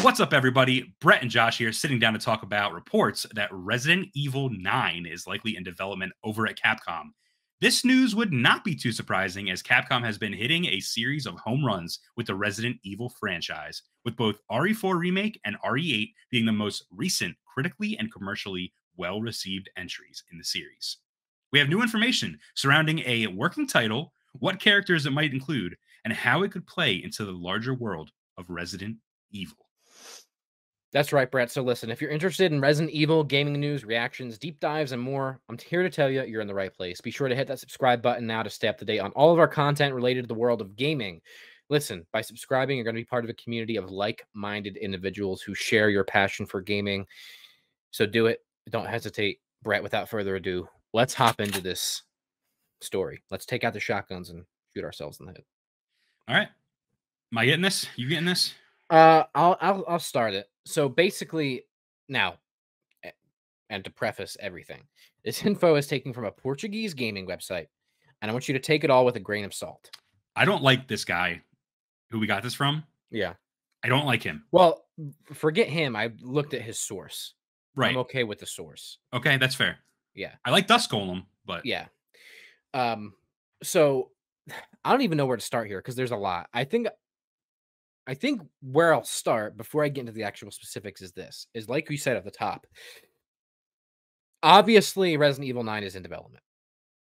What's up, everybody? Brett and Josh here, sitting down to talk about reports that Resident Evil 9 is likely in development over at Capcom. This news would not be too surprising, as Capcom has been hitting a series of home runs with the Resident Evil franchise, with both RE4 Remake and RE8 being the most recent critically and commercially well-received entries in the series. We have new information surrounding a working title, what characters it might include, and how it could play into the larger world of Resident Evil. That's right, Brett. So listen, if you're interested in Resident Evil, gaming news, reactions, deep dives, and more, I'm here to tell you you're in the right place. Be sure to hit that subscribe button now to stay up to date on all of our content related to the world of gaming. Listen, by subscribing, you're going to be part of a community of like-minded individuals who share your passion for gaming. So do it. Don't hesitate. Brett, without further ado, let's hop into this story. Let's take out the shotguns and shoot ourselves in the head. All right. Am I getting this? You getting this? I'll start it. So basically, now, and to preface everything, this info is taken from a Portuguese gaming website, and I want you to take it all with a grain of salt. I don't like this guy who we got this from. Yeah. I don't like him. Well, forget him. I looked at his source. Right. I'm okay with the source. Okay, that's fair. Yeah. I like Dusk Golem, but yeah. So I don't even know where to start here because there's a lot. I think where I'll start before I get into the actual specifics is like we said at the top. Obviously, Resident Evil 9 is in development.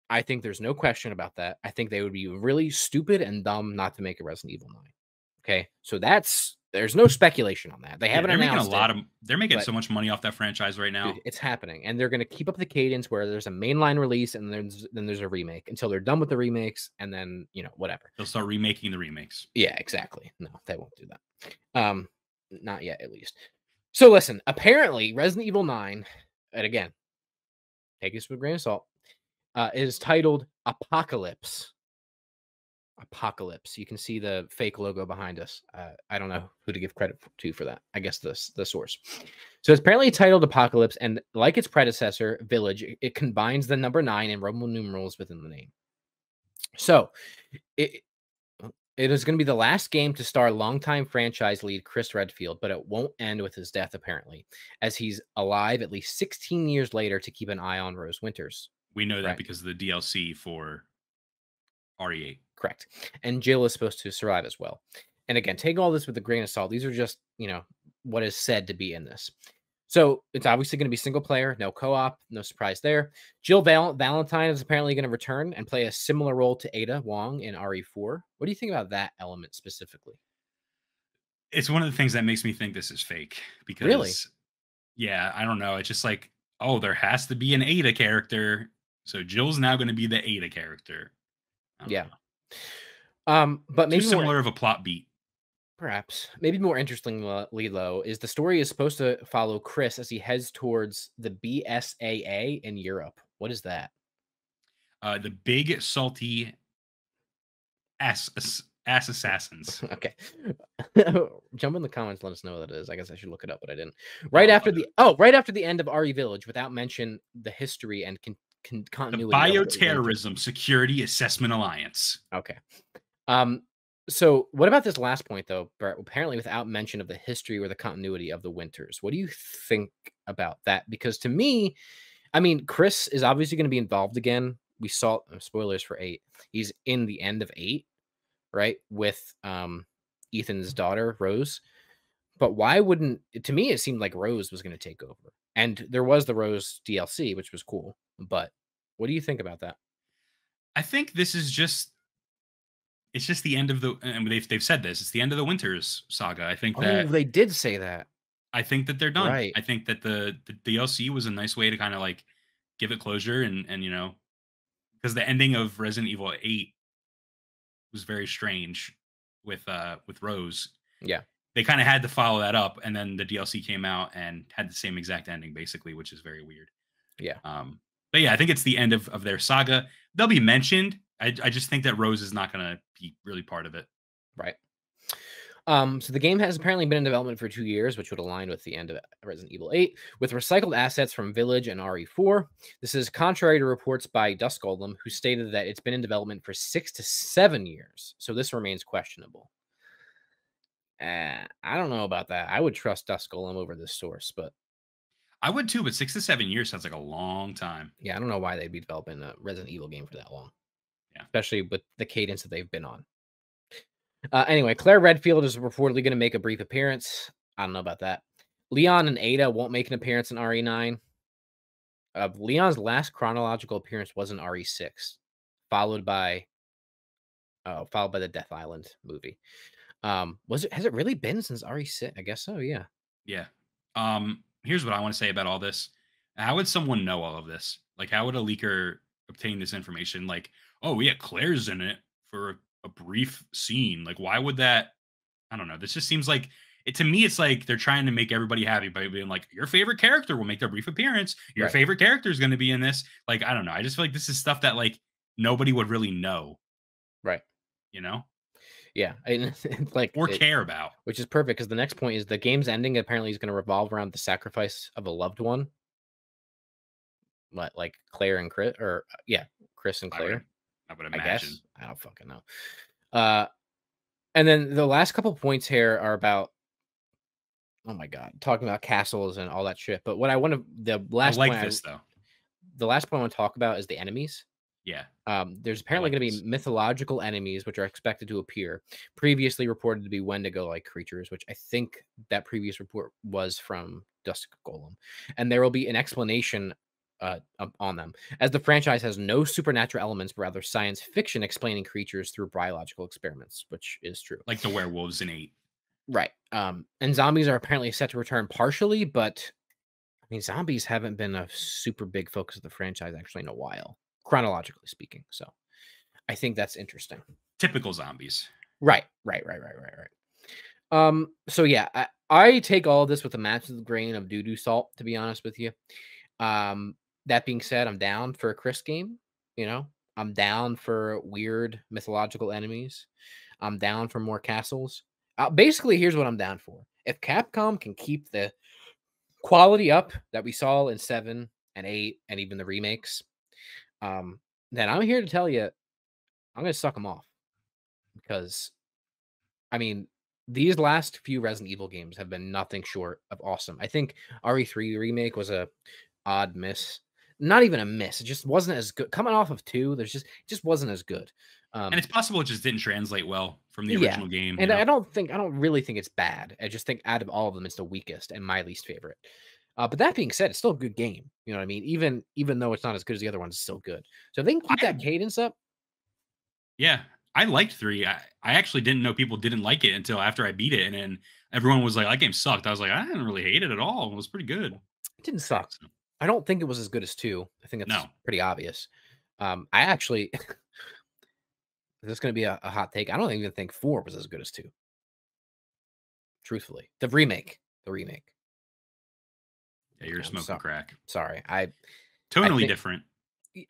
I think there's no question about that. I think they would be really stupid and dumb not to make a Resident Evil 9. Okay, so there's no speculation on that. They haven't announced they're making so much money off that franchise right now. Dude, it's happening, and they're going to keep up the cadence where there's a mainline release and then there's a remake until they're done with the remakes, and then whatever. They'll start remaking the remakes. Yeah, exactly. No, they won't do that. Not yet, at least. So listen, apparently Resident Evil 9, and again, take this with a grain of salt, is titled Apocalypse. Apocalypse. You can see the fake logo behind us. I don't know who to give credit to for that. I guess the source. So it's apparently titled Apocalypse, and like its predecessor, Village, it combines the number 9 and Roman numerals within the name. So it is going to be the last game to star longtime franchise lead Chris Redfield, but it won't end with his death, apparently, as he's alive at least 16 years later to keep an eye on Rose Winters. We know that because of the DLC for RE8. Correct. And Jill is supposed to survive as well. And again, take all this with a grain of salt. These are just, what is said to be in this. So it's obviously going to be single player, no co-op, no surprise there. Jill Valentine is apparently going to return and play a similar role to Ada Wong in RE4. What do you think about that element specifically? It's one of the things that makes me think this is fake. Because, really? Yeah, I don't know. It's just like, oh, there has to be an Ada character. So Jill's now going to be the Ada character. Yeah. But maybe too similar of a plot beat. Perhaps. Maybe more interestingly, though, is the story is supposed to follow Chris as he heads towards the BSAA in Europe. What is that? The Big Salty Ass Assassins. Okay. Jump in the comments, let us know what that is. I guess I should look it up, but I didn't. Right after the end of RE Village, without mention the history and continuity. The Bioterrorism Security Assessment Alliance. Okay. So what about this last point, though, Brett? Apparently without mention of the history or the continuity of the Winters. What do you think about that? Because to me, I mean, Chris is obviously going to be involved again. We saw spoilers for 8. He's in the end of 8, right? With Ethan's daughter, Rose. But why wouldn't, to me, it seemed like Rose was going to take over. And there was the Rose DLC, which was cool. But what do you think about that? I think this is just, it's just the end of the, and they've said this, it's the end of the Winters saga. I think that they did say that. I think that they're done. Right. I think that the DLC was a nice way to kind of like give it closure and because the ending of Resident Evil 8 was very strange with Rose. Yeah. They kind of had to follow that up, and then the DLC came out and had the same exact ending basically, which is very weird. Yeah. But yeah, I think it's the end of their saga. They'll be mentioned. I just think that Rose is not going to be really part of it. Right. So the game has apparently been in development for 2 years, which would align with the end of Resident Evil 8, with recycled assets from Village and RE4. This is contrary to reports by Dusk Golem, who stated that it's been in development for 6 to 7 years. So this remains questionable. I don't know about that. I would trust Dusk Golem over this source, but I would too, but 6 to 7 years sounds like a long time. yeah, I don't know why they'd be developing a Resident Evil game for that long, Yeah. especially with the cadence that they've been on. Anyway, Claire Redfield is reportedly going to make a brief appearance. I don't know about that. Leon and Ada won't make an appearance in RE9. Leon's last chronological appearance was in RE6, followed by the Death Island movie. Has it really been since RE6? I guess so, yeah. Yeah. Here's what I want to say about all this. How would someone know all of this? Like, how would a leaker obtain this information? Like, oh yeah, Claire's in it for a brief scene. Like, why would that? I don't know. This just seems like it to me. It's like they're trying to make everybody happy by being like, your favorite character will make their brief appearance. Your Right. favorite character is going to be in this. Like, I don't know. I just feel like this is stuff that like nobody would really know. Right. You know, Yeah. And or care about. which is perfect because the next point is the game's ending apparently is going to revolve around the sacrifice of a loved one. What, like Claire and Chris, or yeah, Chris and Claire? I would I imagine. guess. I don't fucking know. And then the last couple points here are about, oh my god, talking about castles and all that shit. But what I want to the I last like point this though. the last point I want to talk about is the enemies. Yeah. There's I apparently like going to this. be mythological enemies which are expected to appear. Previously reported to be Wendigo-like creatures, which I think that previous report was from Dusk Golem, and there will be an explanation on them, as the franchise has no supernatural elements, but rather science fiction explaining creatures through biological experiments, which is true. Like the werewolves in 8. Right. And zombies are apparently set to return partially, but I mean, zombies haven't been a super big focus of the franchise actually in a while, chronologically speaking. So I think that's interesting. Typical zombies. Right. So yeah, I take all of this with a massive grain of doo-doo salt, to be honest with you. That being said, I'm down for a Chris game. You know, I'm down for weird mythological enemies. I'm down for more castles. Basically, here's what I'm down for. If Capcom can keep the quality up that we saw in 7 and 8 and even the remakes, then I'm here to tell you I'm going to suck them off, because I mean, these last few Resident Evil games have been nothing short of awesome. I think RE3 remake was a odd miss. Not even a miss. It just wasn't as good. Coming off of 2, it just wasn't as good. And it's possible it just didn't translate well from the Yeah, original game. and You know? I don't really think it's bad. I just think out of all of them, it's the weakest and my least favorite. But that being said, it's still a good game. You know what I mean? Even though it's not as good as the other ones, it's still good. So if they can keep that cadence up, Yeah, I liked 3. I actually didn't know people didn't like it until after I beat it, and then everyone was like, "That game sucked." I was like, "I didn't really hate it at all. It was pretty good." it didn't suck. So, I don't think it was as good as 2. I think it's no, pretty obvious. I actually, this is going to be a hot take. I don't even think 4 was as good as 2. Truthfully, the remake. yeah, you're I'm smoking crack. sorry. Totally think different.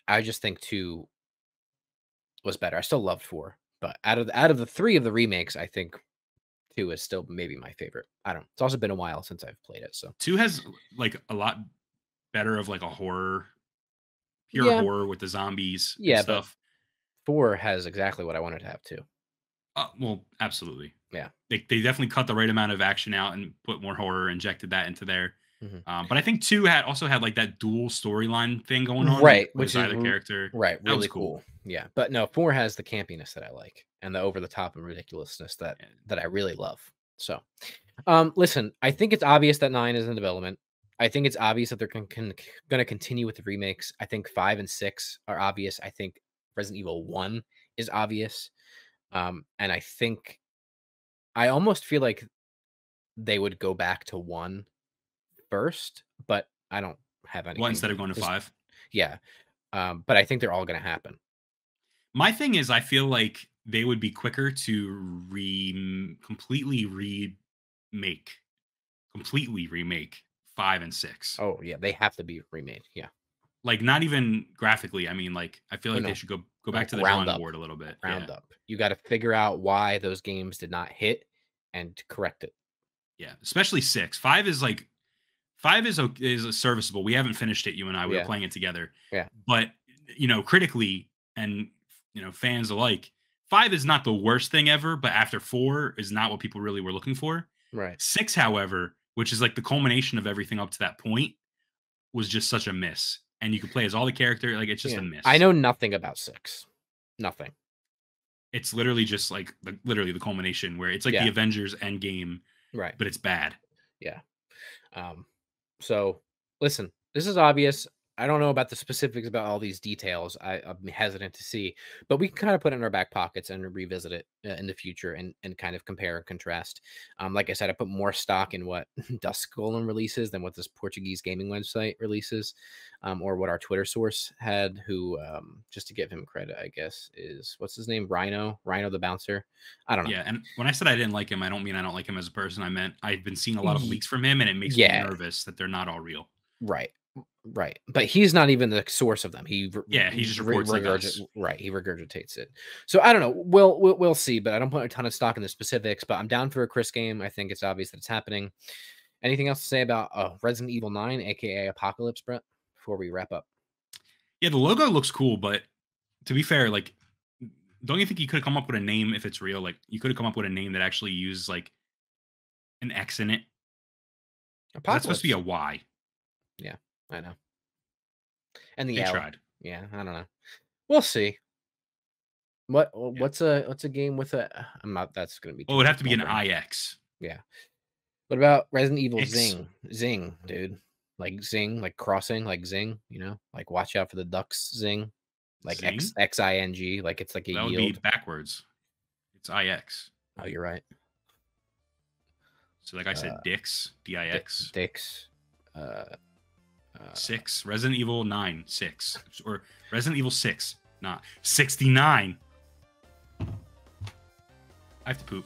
I just think 2 was better. I still loved 4, but out of the 3 of the remakes, I think 2 is still maybe my favorite. I don't know. It's also been a while since I've played it, so 2 has like a lot better of like a pure yeah, horror with the zombies and yeah, but stuff. 4 has exactly what I wanted to have too. Well, absolutely. Yeah. They definitely cut the right amount of action out and put more horror, injected that into there. Mhm. But I think 2 also had like that dual storyline thing going on, Right, with which is either character. right, That was really cool. cool. Yeah, but no, 4 has the campiness that I like and the over the top and ridiculousness that I really love. So, listen, I think it's obvious that 9 is in development. I think it's obvious that they're going to continue with the remakes. I think 5 and 6 are obvious. I think Resident Evil 1 is obvious. And I almost feel like they would go back to 1 first, but I don't have What, anything. instead of going to Just 5? yeah. But I think they're all going to happen. My thing is, I feel like they would be quicker to completely remake 5 and 6. Oh yeah, they have to be remade. Yeah. Like, not even graphically. I mean, like, I feel Oh like they no, should go no, back to the ground drawing up, board a little bit. Yeah. ground up. You got to figure out why those games did not hit and correct it. Yeah. Especially 6. 5 is like 5 is serviceable. We haven't finished it, you and I. We were Yeah. playing it together. Yeah. But, critically and, fans alike, 5 is not the worst thing ever, but after 4 is not what people really were looking for. Right. 6, however, which is like the culmination of everything up to that point, was just such a miss. And you could play as all the character, like it's just a Yeah. I miss. know nothing about 6. Nothing. It's literally just like literally the culmination where it's like the Yeah. Avengers Endgame, Right. but it's bad. Yeah. So listen, this is obvious. I don't know about the specifics about all these details. I'm hesitant to see, but we can kind of put it in our back pockets and revisit it in the future and kind of compare and contrast. Like I said, I put more stock in what Dusk Golem releases than what this Portuguese gaming website releases, or what our Twitter source had. Who, just to give him credit, I guess, is what's his name? Rhino the bouncer. I don't know. Yeah, and when I said I didn't like him, I don't mean I don't like him as a person. I meant I've been seeing a lot of leaks from him, and it makes me Yeah, nervous that they're not all real. right. Right, but he's not even the source of them. Yeah, he just reports like us. Right, he regurgitates it. So I don't know. We'll see, but I don't put a ton of stock in the specifics. But I'm down for a Chris game. I think it's obvious that it's happening. Anything else to say about Resident Evil 9, aka Apocalypse, Brett? Before we wrap up. Yeah, the logo looks cool, but to be fair, like, don't you think you could have come up with a name if it's real? Like, you could have come up with a name that actually used like an X in it. That's supposed to be a Y. Yeah, I know. And the They L. tried. Yeah, I don't know. We'll see. What's a game with a? I'm not. That's gonna be. Well, it would have to be an IX. Yeah. What about Resident Evil X. Zing? Zing, dude. Like zing, like crossing, like zing. Like watch out for the ducks. Zing, like Zing? XING. Like it's like a That would yield. be backwards. It's IX. Oh, you're right. So, like I said, Dix, DIX. Dix. 6. Resident Evil 9, 6. Or Resident Evil 6, not 69. I have to poop.